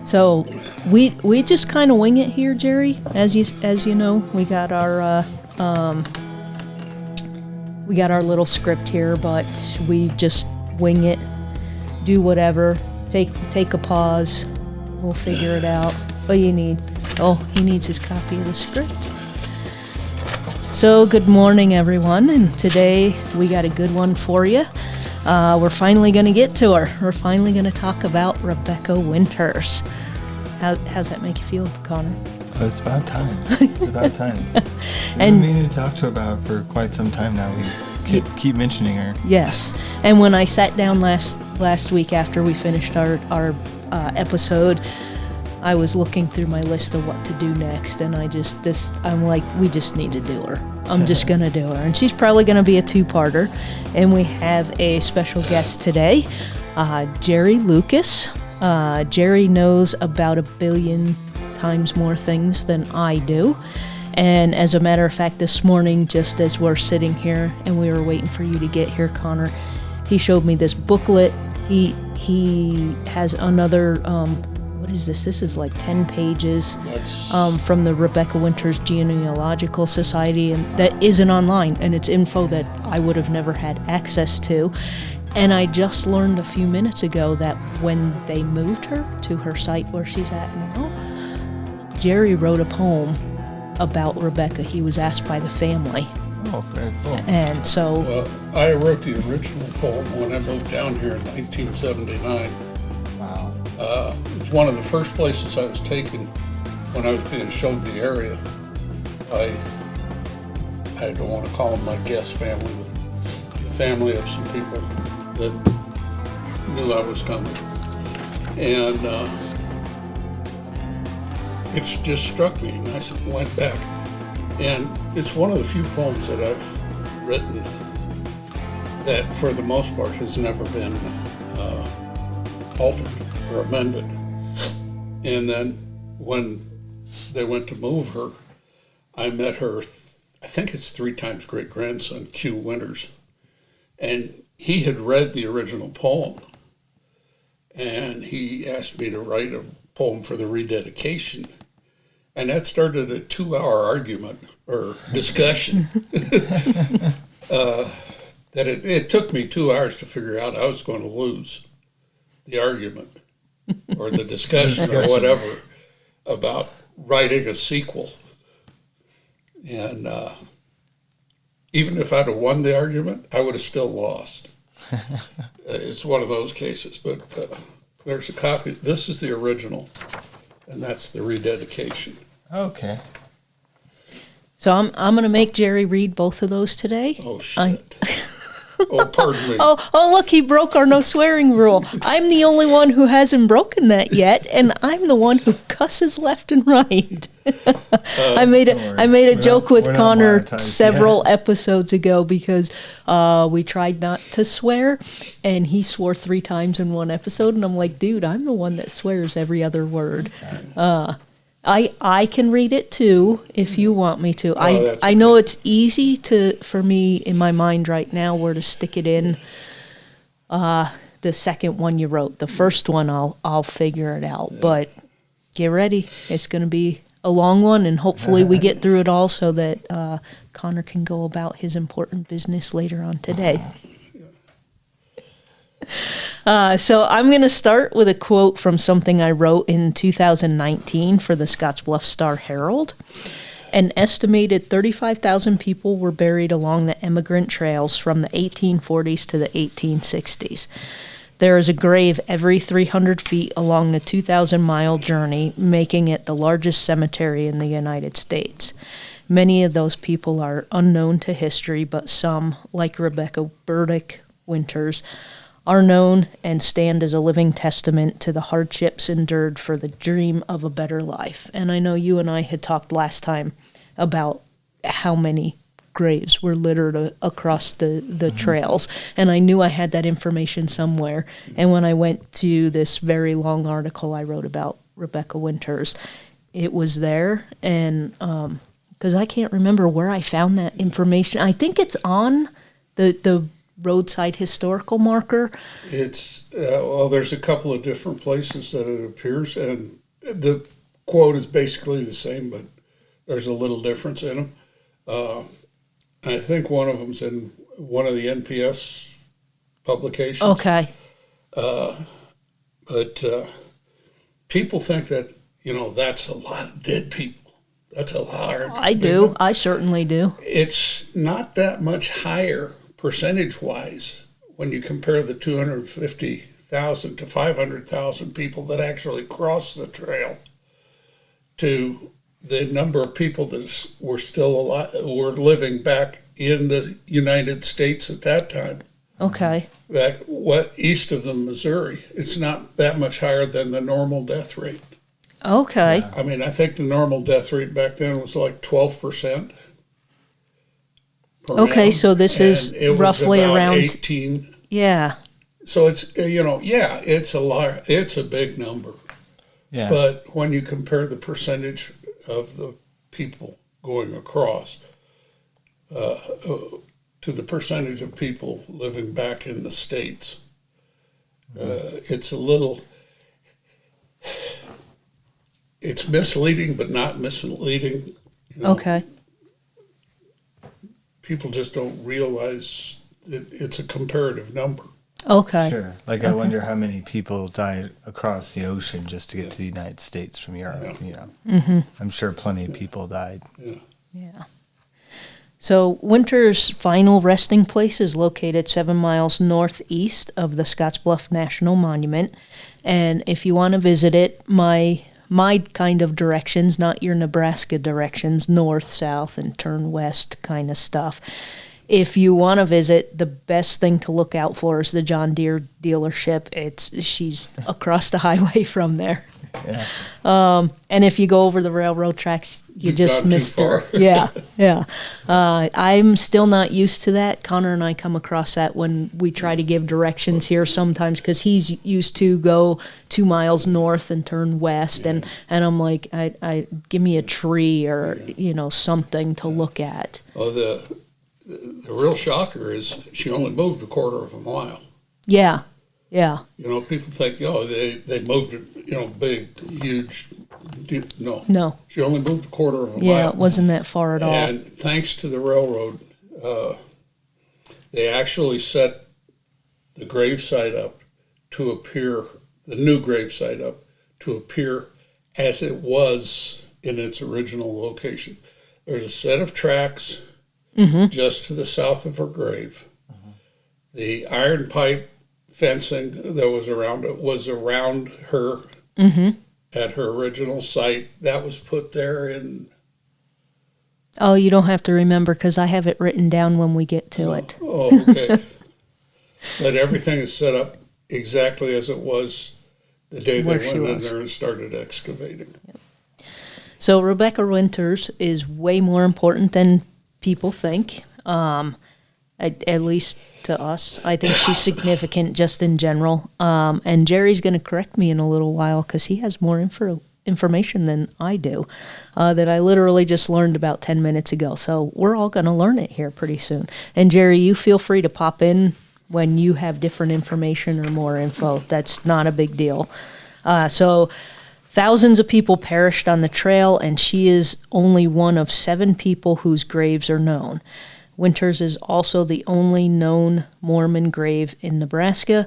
So we just kind of wing it here, Jerry. As you know, we got our little script here, but we just wing it, do whatever, take a pause, we'll figure it out. What do you need? Oh, he needs his copy of the script. So good morning, everyone, and today we got a good one for you. We're finally going to get to her. We're finally going to talk about Rebecca Winters. How's that make you feel, Connor? Oh, it's about time. It's about time. We've been meaning to talk to her about for quite some time now. We keep mentioning her. Yes, and when I sat down last week after we finished our episode, I was looking through my list of what to do next, and I'm like, we just need to do her. I'm just going to do her. And she's probably going to be a two-parter. And we have a special guest today, Jerry Lucas. Jerry knows about 1 billion times more things than I do. And as a matter of fact, this morning, just as we're sitting here and we were waiting for you to get here, Connor, he showed me this booklet. He has another... what is this? This is like 10 pages from the Rebecca Winters Genealogical Society, and that isn't online, and it's info that I would have never had access to. And I just learned a few minutes ago that when they moved her to her site where she's at now, Jerry wrote a poem about Rebecca. He was asked by the family. Oh, very cool. And so... Well, I wrote the original poem when I moved down here in 1979. Wow. It was one of the first places I was taken when I was being showed the area. I don't want to call them my guest family, but the family of some people that knew I was coming. And it's just struck me, and I went back. And it's one of the few poems that I've written that, for the most part, has never been altered or amended. And then when they went to move her, I met her, I think it's 3 times great-grandson, Q Winters. And he had read the original poem, and he asked me to write a poem for the rededication. And that started a 2-hour argument or discussion. That it took me 2 hours to figure out I was going to lose the argument or the discussion or whatever about writing a sequel. And even if I'd have won the argument, I would have still lost. It's one of those cases. But there's a copy. This is the original, and that's the rededication. Okay. So I'm going to make Jerry read both of those today. Oh, shit. Oh, pardon me. Oh, look, he broke our no swearing rule. I'm the only one who hasn't broken that yet, and I'm the one who cusses left and right. I made a joke with Connor several episodes ago because we tried not to swear, and he swore 3 times in one episode, and I'm like, dude, I'm the one that swears every other word. I can read it too if you want me to. I know it's easy for me in my mind right now where to stick it in. The second one you wrote, the first one I'll figure it out. Yeah. But get ready, it's going to be a long one, and hopefully we get through it all so that Connor can go about his important business later on today. So I'm going to start with a quote from something I wrote in 2019 for the Scottsbluff Star-Herald. An estimated 35,000 people were buried along the emigrant trails from the 1840s to the 1860s. There is a grave every 300 feet along the 2,000-mile journey, making it the largest cemetery in the United States. Many of those people are unknown to history, but some, like Rebecca Burdick Winters, are known and stand as a living testament to the hardships endured for the dream of a better life. And I know you and I had talked last time about how many graves were littered across the trails, and I knew I had that information somewhere. And when I went to this very long article I wrote about Rebecca Winters, it was there, and because I can't remember where I found that information. I think it's on the roadside historical marker? It's, well, there's a couple of different places that it appears, and the quote is basically the same, but there's a little difference in them. I think one of them's in one of the NPS publications. Okay. But people think that, that's a lot of dead people. That's a lot. I do. I certainly do. It's not that much higher percentage-wise when you compare the 250,000 to 500,000 people that actually crossed the trail to the number of people that were still alive, were living back in the United States at that time. Okay. Back east of the Missouri. It's not that much higher than the normal death rate. Okay. Yeah. I mean, I think the normal death rate back then was like 12%. Okay, so this is roughly around 18. Yeah. So it's it's a lot. It's a big number. Yeah. But when you compare the percentage of the people going across to the percentage of people living back in the States, it's a little. It's misleading, but not misleading. Okay. People just don't realize that it's a comparative number. Okay. Sure. Like, I wonder how many people died across the ocean just to get to the United States from Europe. I'm sure plenty of people died. Yeah. So Winter's final resting place is located 7 miles northeast of the Scottsbluff National Monument. And if you want to visit it, my kind of directions, not your Nebraska directions, north, south, and turn west kind of stuff. If you want to visit, the best thing to look out for is the John Deere dealership. She's across the highway from there. Yeah. And if you go over the railroad tracks, you just gone too missed her. far. Yeah. I'm still not used to that. Connor and I come across that when we try to give directions here sometimes because he's used to go 2 miles north and turn west, and I'm like, I give me a tree or something to look at. Well, the real shocker is she only moved a quarter of a mile. Yeah. People think, they moved it, big, huge. No. She only moved a quarter of a mile. Yeah, it wasn't that far at all. And thanks to the railroad, they actually set the gravesite up to appear, the new gravesite up to appear as it was in its original location. There's a set of tracks just to the south of her grave. The iron pipe fencing that was around it was around her at her original site. That was put there in... Oh, you don't have to remember because I have it written down when we get to it. Oh, okay. But everything is set up exactly as it was the day they went in there and started excavating. Yep. So Rebecca Winters is way more important than people think, at least to us. I think she's significant just in general. And Jerry's going to correct me in a little while because he has more information than I do, that I literally just learned about 10 minutes ago. So we're all going to learn it here pretty soon. And Jerry, you feel free to pop in when you have different information or more info. That's not a big deal. So thousands of people perished on the trail, and she is only one of 7 people whose graves are known. Winters is also the only known Mormon grave in Nebraska,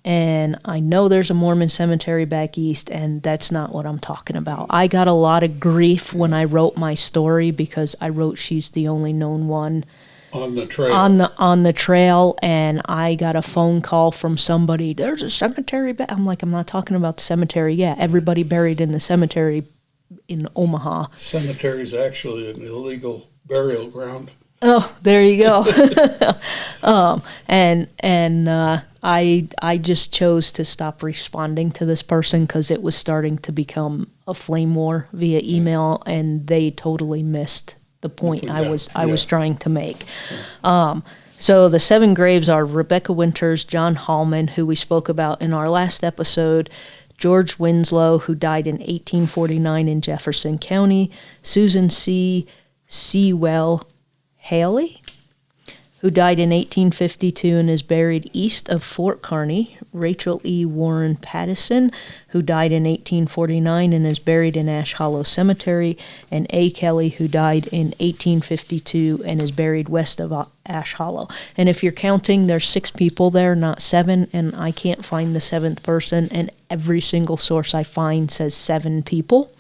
and I know there's a Mormon cemetery back east, and that's not what I'm talking about. I got a lot of grief when I wrote my story because I wrote she's the only known one on the trail. On the trail, and I got a phone call from somebody, there's a cemetery back. I'm like, I'm not talking about the cemetery. Yeah, everybody buried in the cemetery in Omaha. Cemetery is actually an illegal burial ground. Oh, there you go. I just chose to stop responding to this person because it was starting to become a flame war via email, and they totally missed the point I was trying to make. So the 7 graves are Rebecca Winters, John Hallman, who we spoke about in our last episode, George Winslow, who died in 1849 in Jefferson County, Susan C. Sewell Haley, who died in 1852 and is buried east of Fort Kearny. Rachel E. Warren Pattison, who died in 1849 and is buried in Ash Hollow Cemetery. And A. Kelly, who died in 1852 and is buried west of Ash Hollow. And if you're counting, there's 6 people there, not 7, and I can't find the 7th person, and every single source I find says 7 people.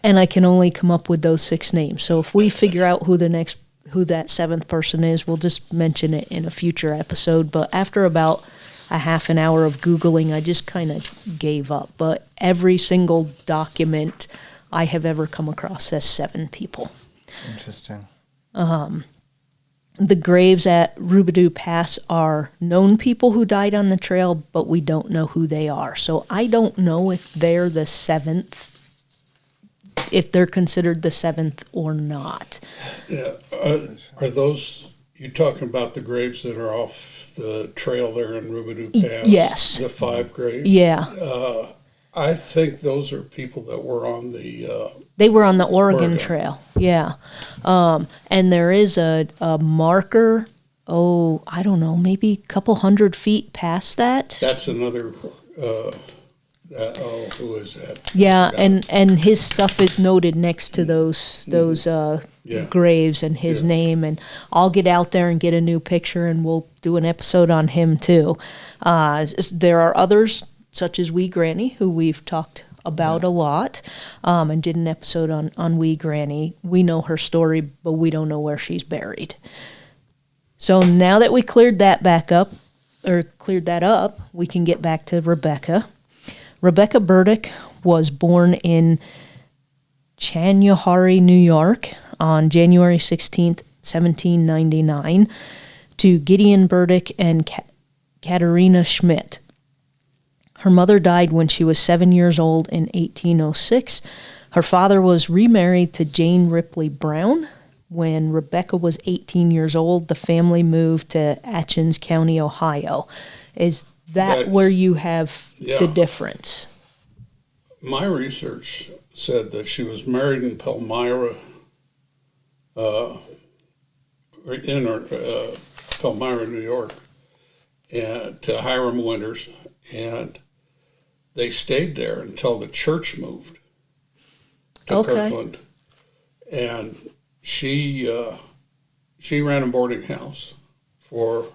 And I can only come up with those 6 names. So if we figure out who that 7th person is, we'll just mention it in a future episode. But after about a half an hour of Googling, I just kind of gave up. But every single document I have ever come across says 7 people. Interesting. The graves at Rubidoux Pass are known people who died on the trail, but we don't know who they are. So I don't know if they're the 7th, if they're considered the 7th or not. Yeah, are those, you talking about the graves that are off the trail there in Rubidoux Pass? Yes. The 5 graves? Yeah. I think those are people that were on the... They were on the Oregon Trail, yeah. And there is a marker, I don't know, maybe a couple 100 feet past that. That's another... who is that? Yeah, and his stuff is noted next to those graves and his name, and I'll get out there and get a new picture, and we'll do an episode on him too. There are others, such as Wee Granny, who we've talked about a lot, and did an episode on Wee Granny. We know her story, but we don't know where she's buried. So now that we cleared that up, we can get back to Rebecca. Rebecca Burdick was born in Chanyahari, New York on January 16th, 1799, to Gideon Burdick and Katerina Schmidt. Her mother died when she was 7 years old in 1806. Her father was remarried to Jane Ripley Brown. When Rebecca was 18 years old, the family moved to Atchins County, Ohio. That's where you have the difference? My research said that she was married in Palmyra, Palmyra, New York, and to Hiram Winters, and they stayed there until the church moved to Kirkland, and she ran a boarding house for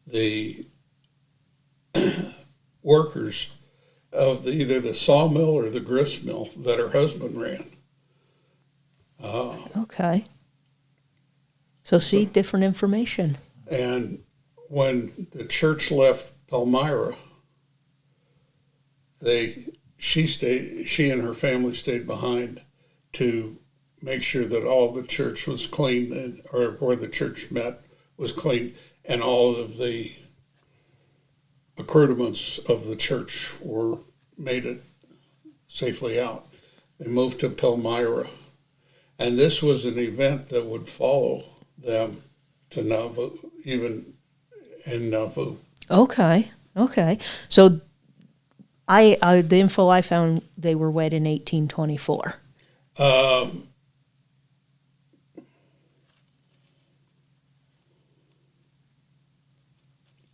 the workers of either the sawmill or the grist mill that her husband ran. So see, different information. And when the church left Palmyra, she and her family stayed behind to make sure that all the church was clean, or where the church met was clean, and all of the accoutrements of the church made it safely out. They moved to Palmyra, and this was an event that would follow them to Nauvoo, even in Nauvoo. Okay. So the info I found, they were wed in 1824.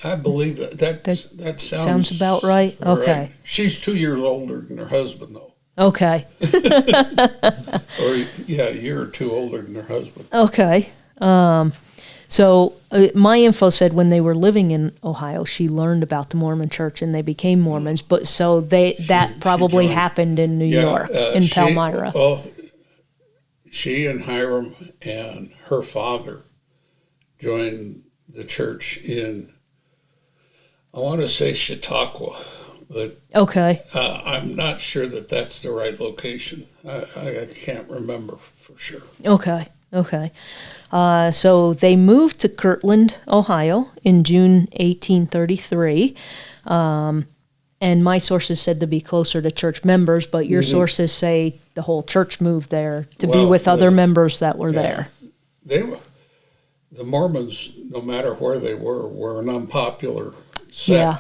I believe that sounds about right. Okay. Right. She's 2 years older than her husband, though. Okay. Or a year or 2 older than her husband. Okay. So my info said when they were living in Ohio, she learned about the Mormon Church and they became Mormons. But so that probably happened in New York, in Palmyra. Well, she and Hiram and her father joined the church in, I want to say Chautauqua, but I'm not sure that that's the right location. I can't remember for sure. Okay. So they moved to Kirtland, Ohio in June 1833. And my sources said to be closer to church members, but your sources say the whole church moved there to be with other members that were there. The Mormons, no matter where they were an unpopular sect. Yeah.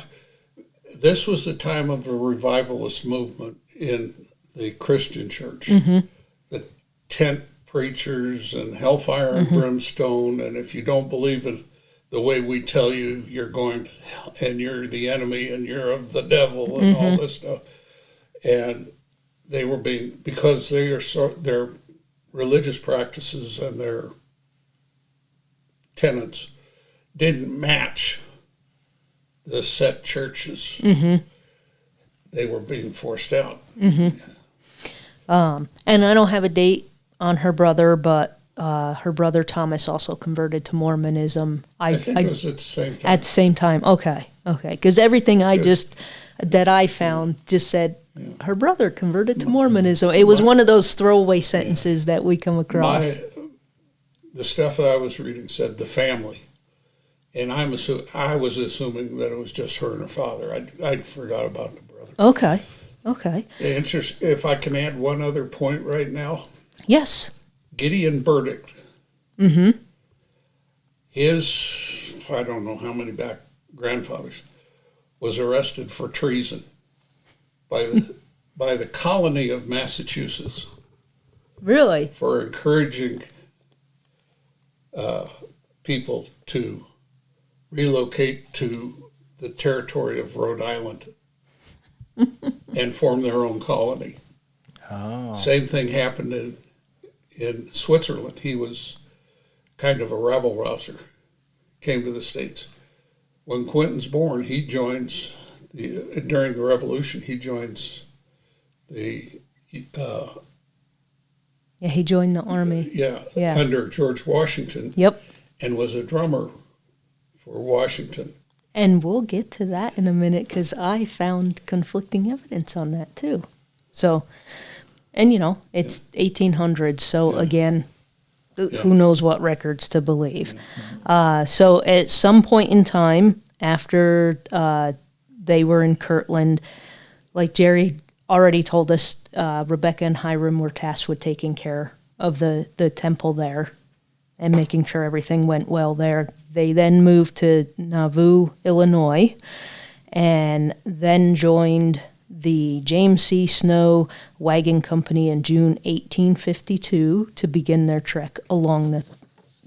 This was the time of a revivalist movement in the Christian church. Mm-hmm. The tent preachers and hellfire and brimstone, and if you don't believe in the way we tell you, you're going to hell, and you're the enemy, and you're of the devil, and all this stuff. And they were being, because their religious practices and their tenets didn't match the set churches. They were being forced out. And I don't have a date on her brother, but her brother Thomas also converted to Mormonism. I think it was at the same time. At the same time, okay. Because everything that I found just said her brother converted to Mormonism. It was one of those throwaway sentences that we come across. The stuff that I was reading said the family, and I was assuming that it was just her and her father. I forgot about the brother. Okay. If I can add one other point right now. Yes. Gideon Burdick. His, I don't know how many back grandfathers, was arrested for treason by the colony of Massachusetts. Really? For encouraging people to relocate to the territory of Rhode Island and form their own colony. Oh. Same thing happened in Switzerland. He was kind of a rabble rouser, came to the States. When Quentin's born, he joins, during the Revolution, he joins the... he joined the army. Yeah, under George Washington. Yep. And was a drummer for Washington. And we'll get to that in a minute because I found conflicting evidence on that too. So, and it's 1800s, so again, who knows what records to believe. So at some point in time after they were in Kirtland, like Jerry already told us, Rebecca and Hiram were tasked with taking care of the temple there and making sure everything went well there. They then moved to Nauvoo, Illinois, and then joined the James C. Snow Wagon Company in June 1852 to begin their trek along the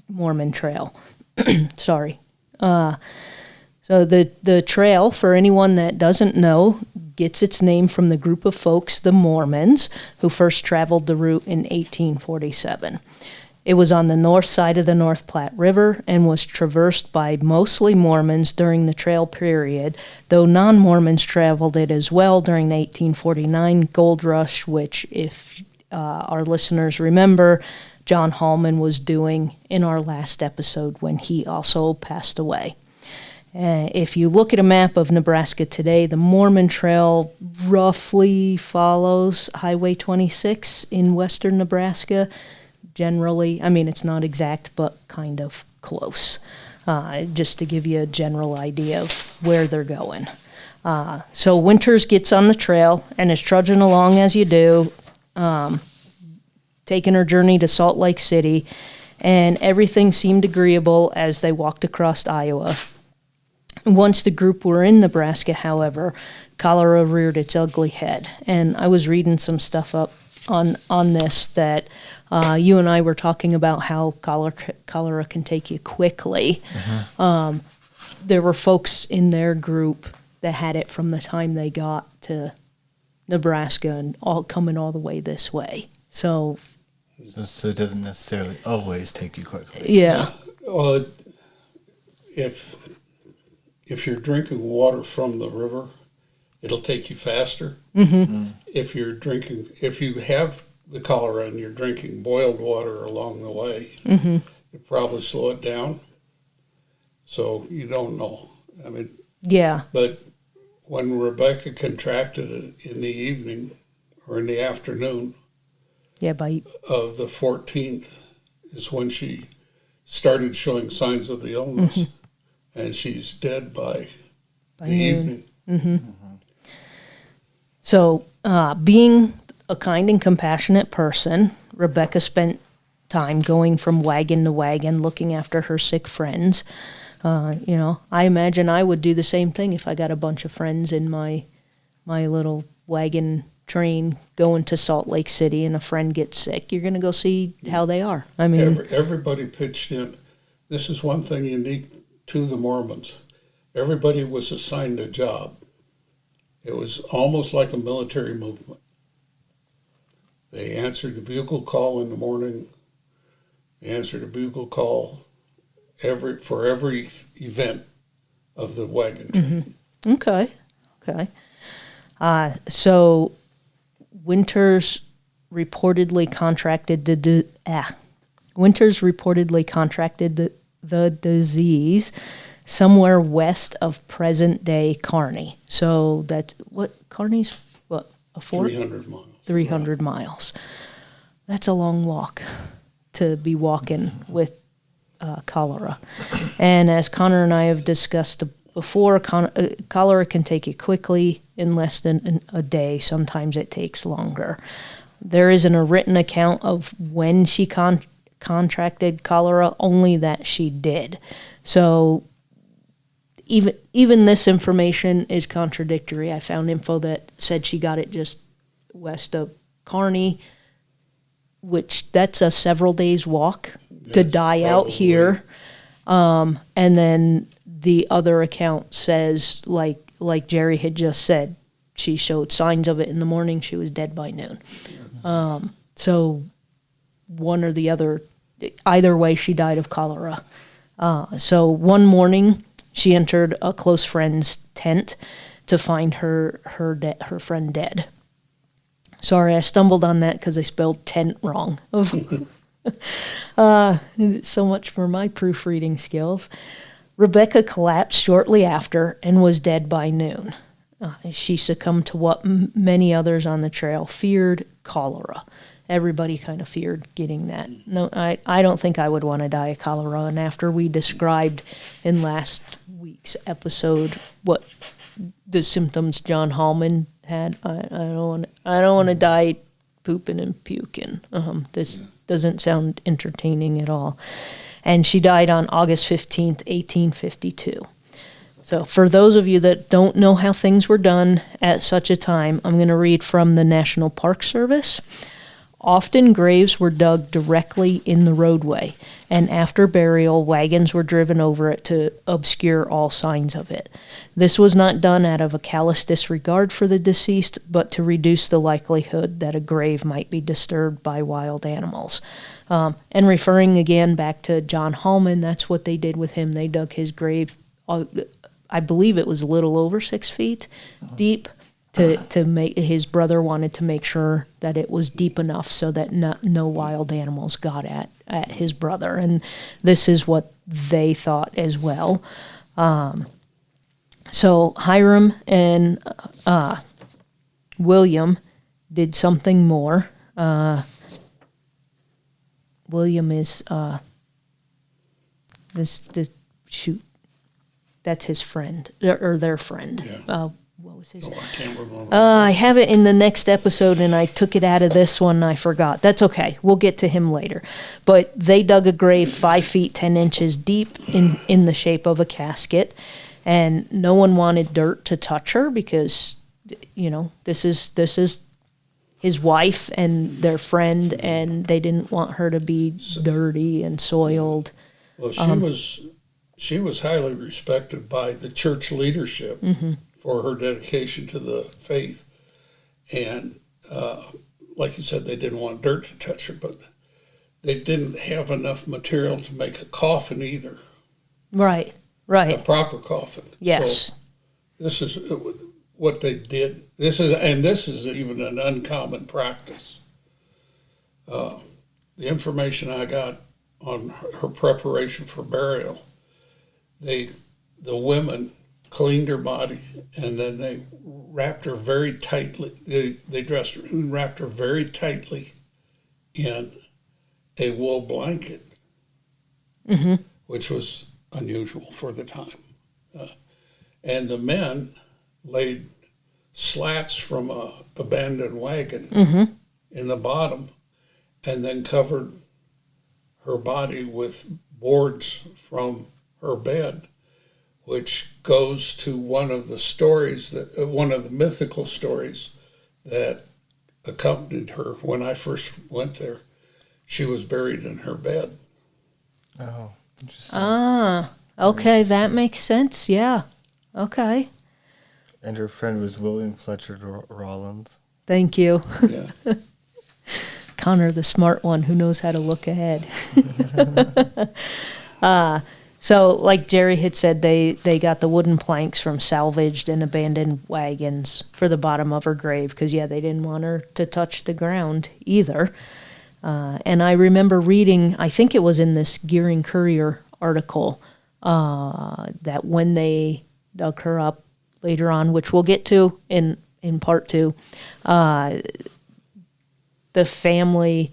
Mormon Trail. Sorry. So the trail, for anyone that doesn't know, gets its name from the group of folks, the Mormons, who first traveled the route in 1847. It was on the north side of the North Platte River and was traversed by mostly Mormons during the trail period, though non-Mormons traveled it as well during the 1849 gold rush, which, if our listeners remember, John Hallman was doing in our last episode when he also passed away. If you look at a map of Nebraska today, the Mormon Trail roughly follows Highway 26 in western Nebraska. Generally, I mean, it's not exact, but kind of close, just to give you a general idea of where they're going. So Winters gets on the trail and is trudging along as you do, taking her journey to Salt Lake City, and everything seemed agreeable as they walked across Iowa. Once the group were in Nebraska, however, cholera reared its ugly head, and I was reading some stuff up on this that you and I were talking about how cholera can take you quickly. There were folks in their group that had it from the time they got to Nebraska and coming all the way this way. So it doesn't necessarily always take you quickly. Yeah. Well, if you're drinking water from the river, it'll take you faster. If you have the cholera and you're drinking boiled water along the way, you probably slow it down. So you don't know. I mean, yeah. But when Rebecca contracted it in the evening or in the afternoon of the 14th is when she started showing signs of the illness, and she's dead by the noon. evening. So, being a kind and compassionate person, Rebecca spent time going from wagon to wagon looking after her sick friends. I imagine I would do the same thing if I got a bunch of friends in my little wagon train going to Salt Lake City and a friend gets sick, you're going to go see how they are. I mean, everybody pitched in. This is one thing unique to the Mormons. Everybody was assigned a job. It was almost like a military movement. They answered the bugle call in the morning. They answered a bugle call for every event of the wagon train. Okay. So Winters reportedly contracted the disease somewhere west of present-day Kearney. So that's Kearney's what, a fort? 300 miles. 300 miles. That's a long walk to be walking with cholera. And as Connor and I have discussed before, cholera can take you quickly in less than a day. Sometimes it takes longer. There isn't a written account of when she contracted cholera, only that she did. So even this information is contradictory. I found info that said she got it just west of Kearney, which that's a several days walk to die out here. And then the other account says, like Jerry had just said, she showed signs of it in the morning. She was dead by noon. So one or the other, either way, she died of cholera. So one morning, she entered a close friend's tent to find her friend dead. Sorry, I stumbled on that because I spelled tent wrong. So much for my proofreading skills. Rebecca collapsed shortly after and was dead by noon. She succumbed to what many others on the trail feared, cholera. Everybody kind of feared getting that. No, I don't think I would want to die of cholera. And after we described in last week's episode what the symptoms John Hallman had, I don't want to die pooping and puking. This doesn't sound entertaining at all. And she died on August 15th, 1852. So for those of you that don't know how things were done at such a time, I'm going to read from the National Park Service. Often graves were dug directly in the roadway, and after burial, wagons were driven over it to obscure all signs of it. This was not done out of a callous disregard for the deceased, but to reduce the likelihood that a grave might be disturbed by wild animals. And referring again back to John Hallman, that's what they did with him. They dug his grave, I believe it was a little over 6 feet deep. To make, his brother wanted to make sure that it was deep enough so that no wild animals got at his brother, and this is what they thought as well. So Hiram and William did something more. William is that's his friend or their friend. Yeah. What was his? I can't remember. I have it in the next episode, and I took it out of this one, and I forgot. That's okay. We'll get to him later. But they dug a grave 5 feet 10 inches deep in the shape of a casket, and no one wanted dirt to touch her because, this is his wife and their friend, and they didn't want her to be dirty and soiled. Well, she was highly respected by the church leadership. For her dedication to the faith. And like you said, they didn't want dirt to touch her, but they didn't have enough material to make a coffin either. Right. A proper coffin. Yes. So this is what they did. This is even an uncommon practice. The information I got on her preparation for burial, the women cleaned her body, and then they wrapped her very tightly. They dressed her and wrapped her very tightly in a wool blanket, which was unusual for the time. And the men laid slats from a abandoned wagon in the bottom, and then covered her body with boards from her bed, which goes to one of the mythical stories that accompanied her when I first went there. She was buried in her bed. Oh, interesting. Okay, that makes sense. Yeah. Okay. And her friend was William Fletcher Rollins. Thank you. Yeah. Connor, the smart one who knows how to look ahead. So, like Jerry had said, they got the wooden planks from salvaged and abandoned wagons for the bottom of her grave because, yeah, they didn't want her to touch the ground either. And I remember reading, I think it was in this Gearing Courier article, that when they dug her up later on, which we'll get to in part two, the family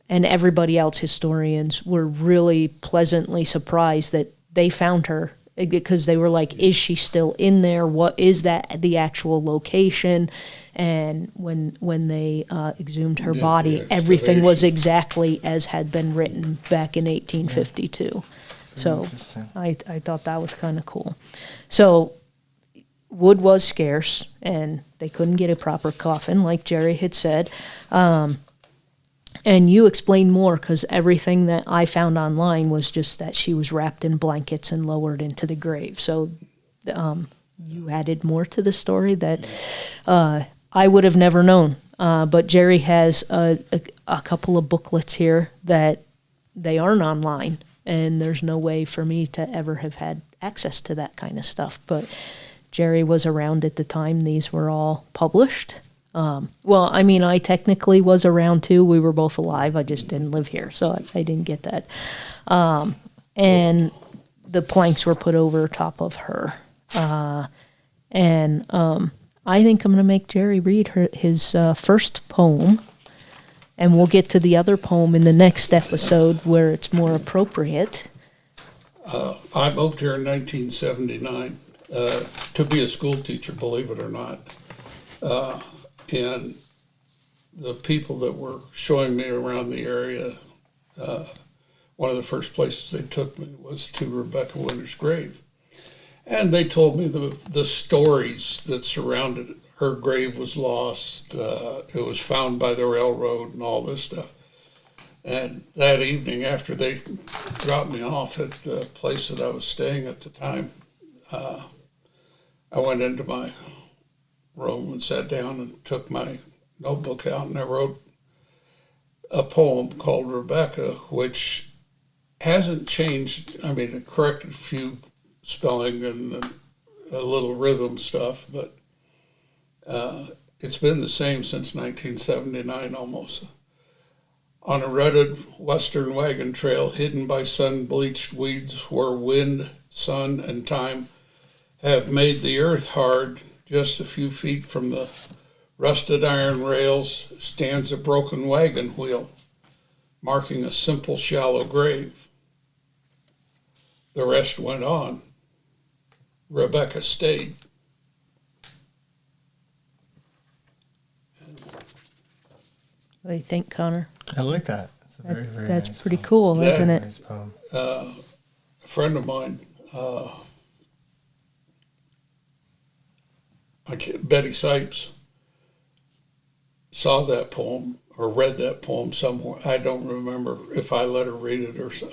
and everybody else, historians, were really pleasantly surprised that they found her because they were like, is she still in there? What is that, the actual location? And when they exhumed her body, everything was exactly as had been written back in 1852. So I thought that was kind of cool. So wood was scarce, and they couldn't get a proper coffin, like Jerry had said. And you explained more, because everything that I found online was just that she was wrapped in blankets and lowered into the grave. So you added more to the story that I would have never known. But Jerry has a couple of booklets here that they aren't online, and there's no way for me to ever have had access to that kind of stuff. But Jerry was around at the time these were all published. Well, I mean, I technically was around too. We were both alive. I just didn't live here, so I didn't get that. And the planks were put over top of her. And I think I'm going to make Jerry read his first poem, and we'll get to the other poem in the next episode where it's more appropriate. I moved here in 1979 to be a school teacher, believe it or not. And the people that were showing me around the area, one of the first places they took me was to Rebecca Winter's grave. And they told me the stories that surrounded it. Her grave was lost, it was found by the railroad and all this stuff. And that evening, after they dropped me off at the place that I was staying at the time, I went into my room and sat down and took my notebook out, and I wrote a poem called Rebecca, which hasn't changed. I mean, it corrected a few spelling and a little rhythm stuff, but it's been the same since 1979 almost. On a rutted western wagon trail hidden by sun-bleached weeds where wind, sun, and time have made the earth hard, just a few feet from the rusted iron rails stands a broken wagon wheel, marking a simple, shallow grave. The rest went on. Rebecca stayed. What do you think, Connor? I like that. It's a very, very That's nice pretty poem. cool, Yeah. isn't it? Nice poem. A friend of mine, Betty Sipes, saw that poem or read that poem somewhere. I don't remember if I let her read it or so.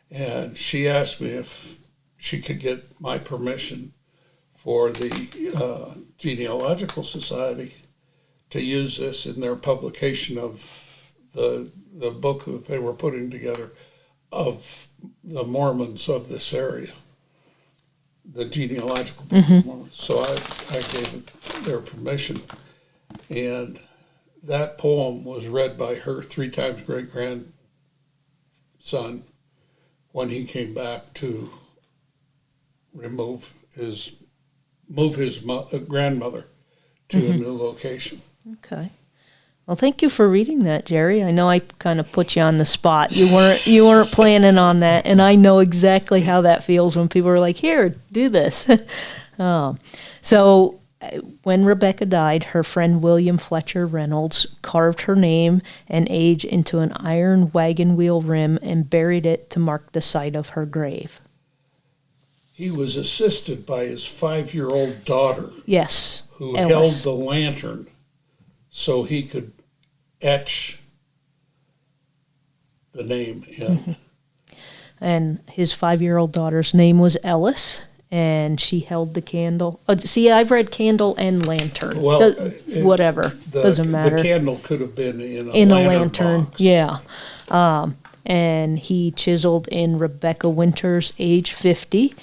And she asked me if she could get my permission for the Genealogical Society to use this in their publication of the book that they were putting together of the Mormons of this area, the genealogical book of Mormons. So I gave it their permission, and that poem was read by her 3 times great-grandson when he came back to move his grandmother to a new location. Okay. Well, thank you for reading that, Jerry. I know I kind of put you on the spot. You weren't planning on that, and I know exactly how that feels when people are like, "Here, do this." So when Rebecca died, her friend William Fletcher Reynolds carved her name and age into an iron wagon wheel rim and buried it to mark the site of her grave. He was assisted by his 5-year-old daughter, Yes, who Ellis. held the lantern so he could etch the name in. And his 5-year-old daughter's name was Ellis, and she held the candle. See, I've read candle and lantern. Well, whatever. Doesn't matter. The candle could have been in a lantern box. Yeah. And he chiseled in Rebecca Winters, age 50,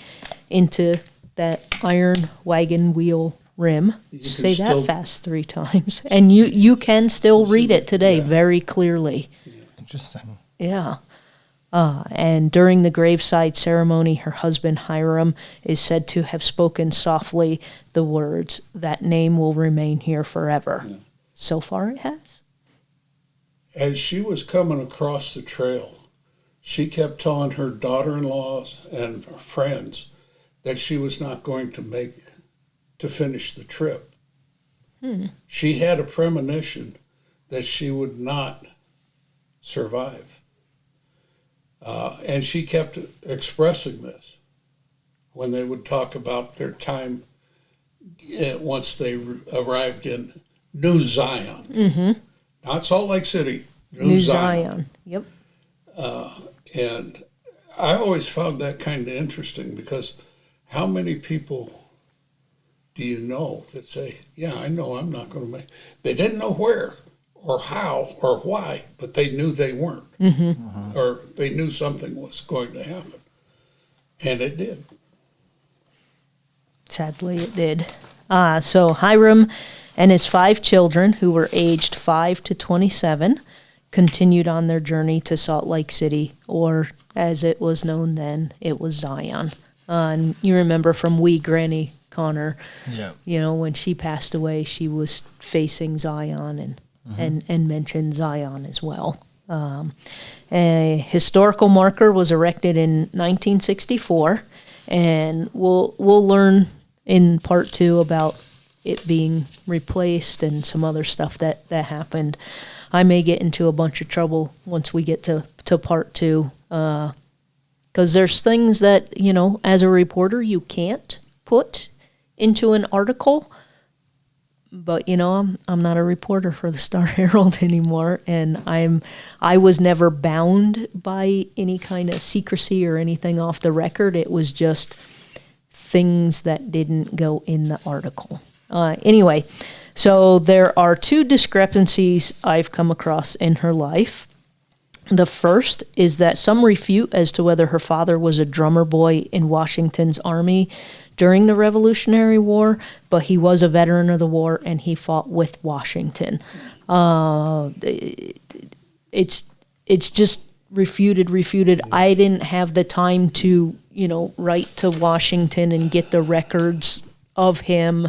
into that iron wagon wheel rim. Say that fast 3 times. And you can still read it today very clearly. Interesting. Yeah. And during the graveside ceremony, her husband Hiram is said to have spoken softly the words, "That name will remain here forever." Yeah. So far it has. As she was coming across the trail, she kept telling her daughter-in-laws and her friends that she was not going to finish the trip. She had a premonition that she would not survive. And she kept expressing this when they would talk about their time once they arrived in New Zion. Mm-hmm. Not Salt Lake City, New Zion. Yep. And I always found that kind of interesting because how many people do you know that say, yeah, I know I'm not going to make it. They didn't know where or how or why, but they knew they weren't. Or they knew something was going to happen. And it did. Sadly, it did. So Hiram and his 5 children, who were aged 5 to 27, continued on their journey to Salt Lake City, or as it was known then, it was Zion. And you remember from Wee Granny Connor, when she passed away, she was facing Zion and mentioned Zion as well. A historical marker was erected in 1964, and we'll learn in part 2 about it being replaced and some other stuff that happened. I may get into a bunch of trouble once we get to part 2, because there's things that, as a reporter you can't put into an article. But I'm not a reporter for the Star Herald anymore, and I was never bound by any kind of secrecy or anything off the record. It was just things that didn't go in the article. Anyway, so there are 2 discrepancies I've come across in her life. The first is that some refute as to whether her father was a drummer boy in Washington's army during the Revolutionary War, but he was a veteran of the war and he fought with Washington. It's just refuted. I didn't have the time to, write to Washington and get the records of him.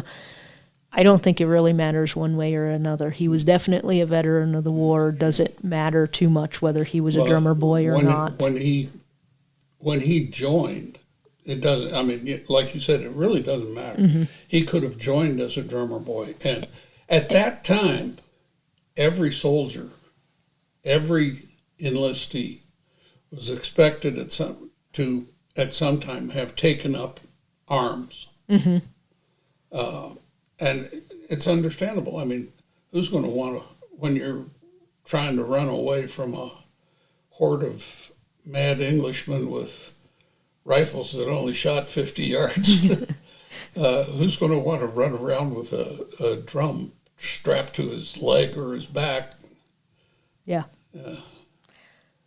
I don't think it really matters one way or another. He was definitely a veteran of the war. Does it matter too much whether he was a drummer boy or not? When he joined, it doesn't. I mean, like you said, it really doesn't matter. He could have joined as a drummer boy, and at that time, every soldier, every enlistee, was expected at some time have taken up arms. And it's understandable. I mean, who's going to want to, when you're trying to run away from a horde of mad Englishmen with rifles that only shot 50 yards, who's going to want to run around with a drum strapped to his leg or his back? Yeah.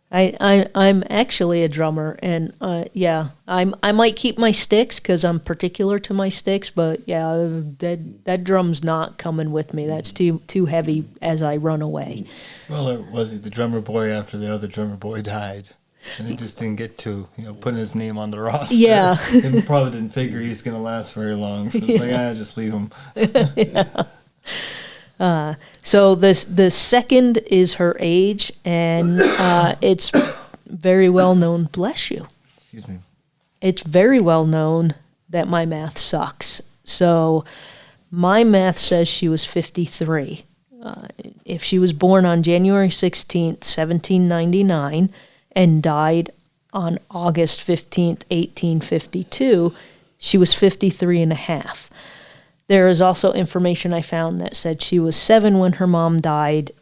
I'm actually a drummer, and I might keep my sticks because I'm particular to my sticks, but that drum's not coming with me. That's too heavy as I run away. Well, it was the drummer boy after the other drummer boy died, and he just didn't get to putting his name on the roster. Yeah, he probably didn't figure he's going to last very long, so it's like just leave him. So the second is her age, and it's very well known. Bless you. Excuse me. It's very well known that my math sucks. So my math says she was 53. If she was born on January 16th, 1799, and died on August 15th, 1852, she was 53 and a half. There is also information I found that said she was 7 when her mom died,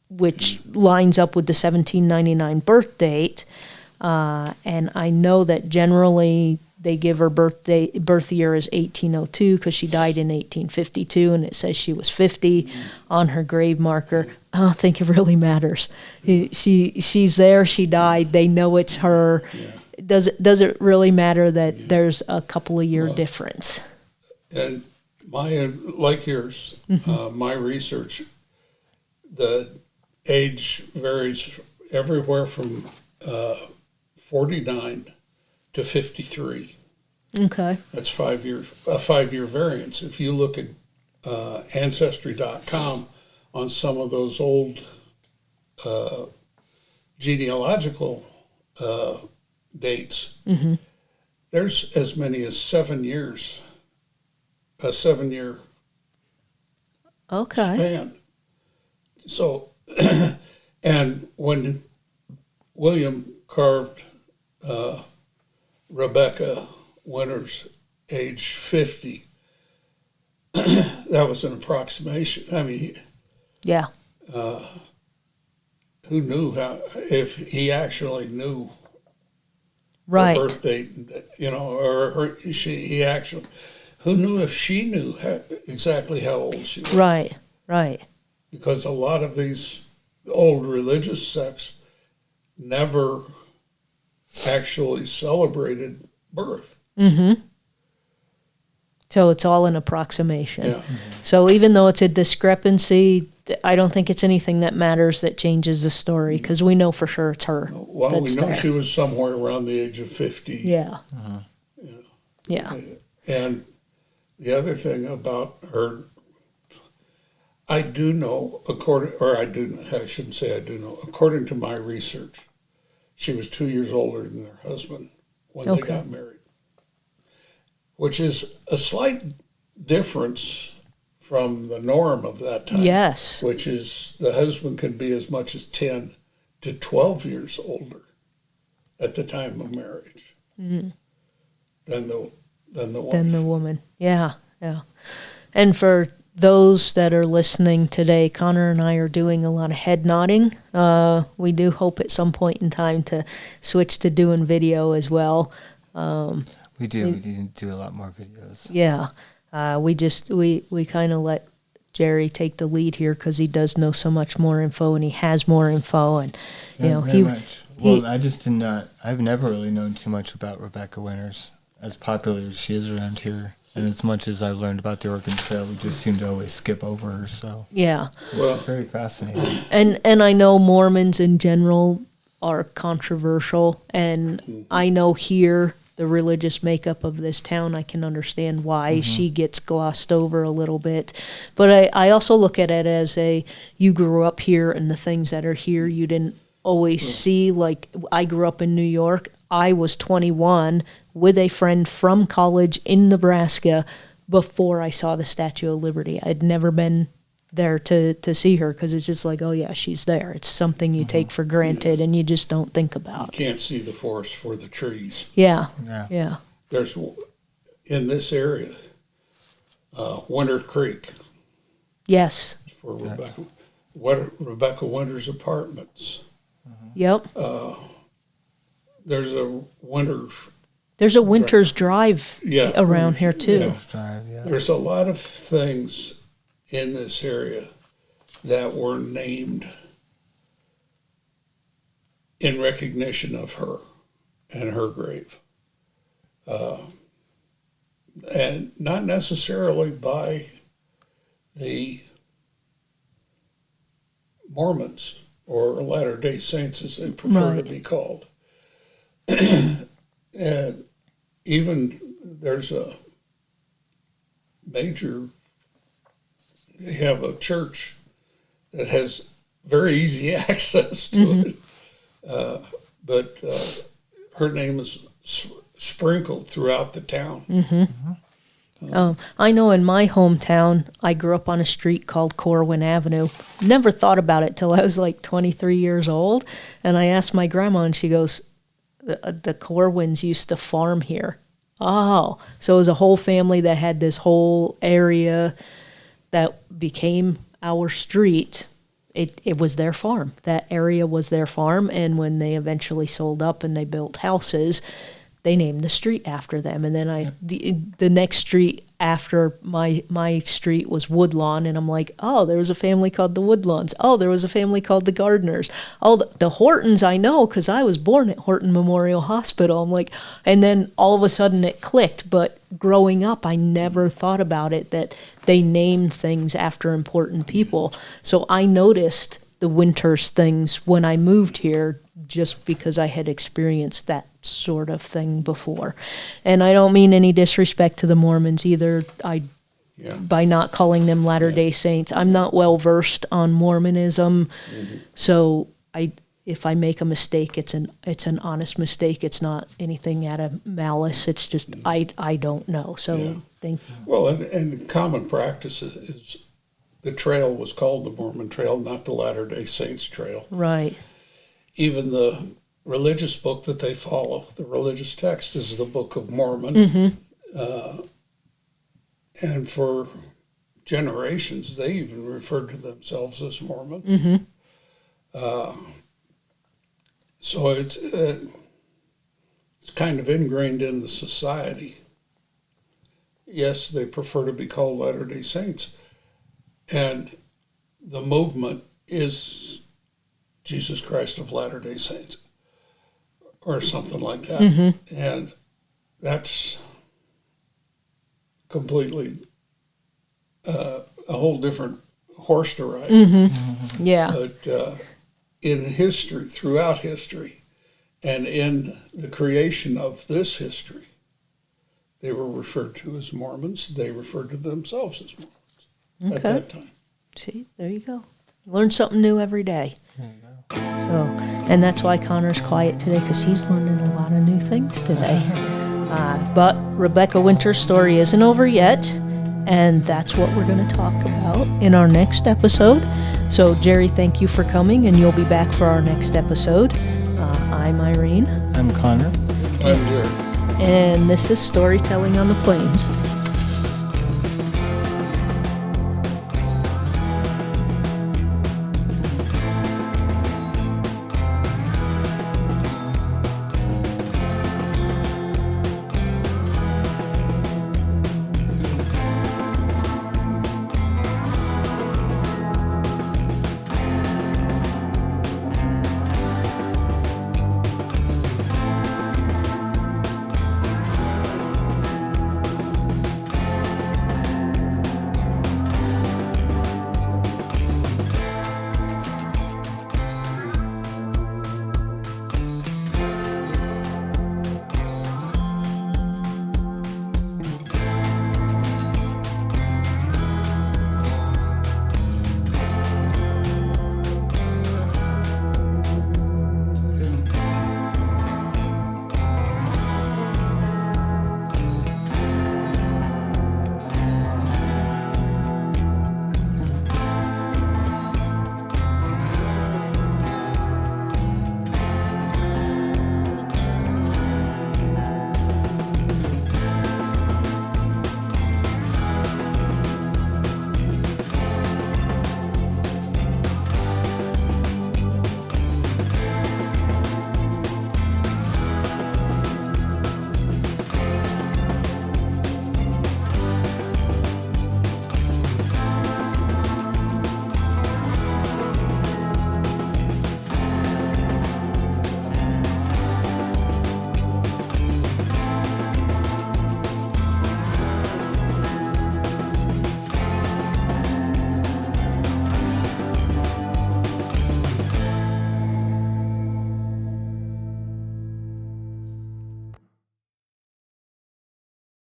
which lines up with the 1799 birth date. And I know that generally they give her birth year as 1802 because she died in 1852, and it says she was 50 on her grave marker. I don't think it really matters. She's there. She died. They know it's her. Yeah. Does it really matter that there's a couple of year difference? And like yours, my research, the age varies everywhere from 49 to 53. Okay. That's 5 years, a 5-year variance. If you look at Ancestry.com on some of those old genealogical dates, there's as many as 7 years, a 7-year span. So, and when William carved Rebecca Winters, age 50, that was an approximation. I mean, yeah. Who knew if he actually knew right. her birth date, or he actually, who knew if she knew exactly how old she was? Right, right. Because a lot of these old religious sects never actually celebrated birth. So it's all an approximation. Yeah. So even though it's a discrepancy, I don't think it's anything that matters that changes the story, because we know for sure it's her. Well, we know she was somewhere around the age of 50. Yeah. Yeah. And the other thing about her, I do know, I shouldn't say I do know, according to my research, she was 2 years older than her husband when they got married, which is a slight difference from the norm of that time. Yes. Which is the husband could be as much as 10 to 12 years older at the time of marriage than the wife. Than the woman. Yeah, yeah. And for those that are listening today, Connor and I are doing a lot of head nodding. We do hope at some point in time to switch to doing video as well. We do. We need to do a lot more videos. Yeah. We kind of let Jerry take the lead here because he does know so much more info and he has more info, and very much. Well, I've never really known too much about Rebecca Winters, as popular as she is around here. And as much as I've learned about the Oregon Trail, we just seem to always skip over her. So yeah, well, very fascinating. And I know Mormons in general are controversial, and I know here the religious makeup of this town, I can understand why she gets glossed over a little bit. But I also look at it as you grew up here, and the things that are here you didn't always see. Like, I grew up in New York. I was 21 with a friend from college in Nebraska before I saw the Statue of Liberty. I'd never been there to see her because it's just like, oh yeah, she's there. It's something you take for granted and you just don't think about. You can't see the forest for the trees. Yeah. There's, in this area, Winter Creek. Yes. For Rebecca Winters Apartments. Yep. There's a Winter's Drive around here too. Yeah. There's a lot of things in this area that were named in recognition of her and her grave. And not necessarily by the Mormons or Latter-day Saints, as they prefer to be called. And even there's a major, they have a church that has very easy access to it. But her name is sprinkled throughout the town. I know in my hometown, I grew up on a street called Corwin Avenue. Never thought about it till I was like 23 years old. And I asked my grandma, and she goes, the Corwins used to farm here. Oh, so it was a whole family that had this whole area that became our street. It was their farm. That area was their farm, and when they eventually sold up and they built houses, they named the street after them. And then the next street after my street was Woodlawn, and I'm like, oh, there was a family called the Woodlawns. Oh, there was a family called the Gardeners. Oh, the Hortons I know because I was born at Horton Memorial Hospital. I'm like, and then all of a sudden it clicked. But growing up, I never thought about it that they named things after important people. So I noticed the Winters things when I moved here, just because I had experienced that sort of thing before. And I don't mean any disrespect to the Mormons either. By not calling them Latter-day Saints. I'm not well versed on Mormonism, so if I make a mistake, it's an honest mistake. It's not anything out of malice. It's just I don't know. So thank you. Well, and common practice is the trail was called the Mormon Trail, not the Latter-day Saints Trail. Right. Even the religious book that they follow, the religious text, is the Book of Mormon. And for generations, they even referred to themselves as Mormon. So it's kind of ingrained in the society. Yes, they prefer to be called Latter-day Saints. And the movement is Jesus Christ of Latter-day Saints, or something like that. And that's completely a whole different horse to ride. Yeah. But in history, throughout history, and in the creation of this history, they were referred to as Mormons. They referred to themselves as Mormons at that time. See, there you go. Learn something new every day. There you go. So, and that's why Connor's quiet today, because he's learning a lot of new things today. But Rebecca Winter's story isn't over yet, and that's what we're going to talk about in our next episode. So, Jerry, thank you for coming, and you'll be back for our next episode. I'm Irene. I'm Connor. I'm Jerry. And this is Storytelling on the Plains.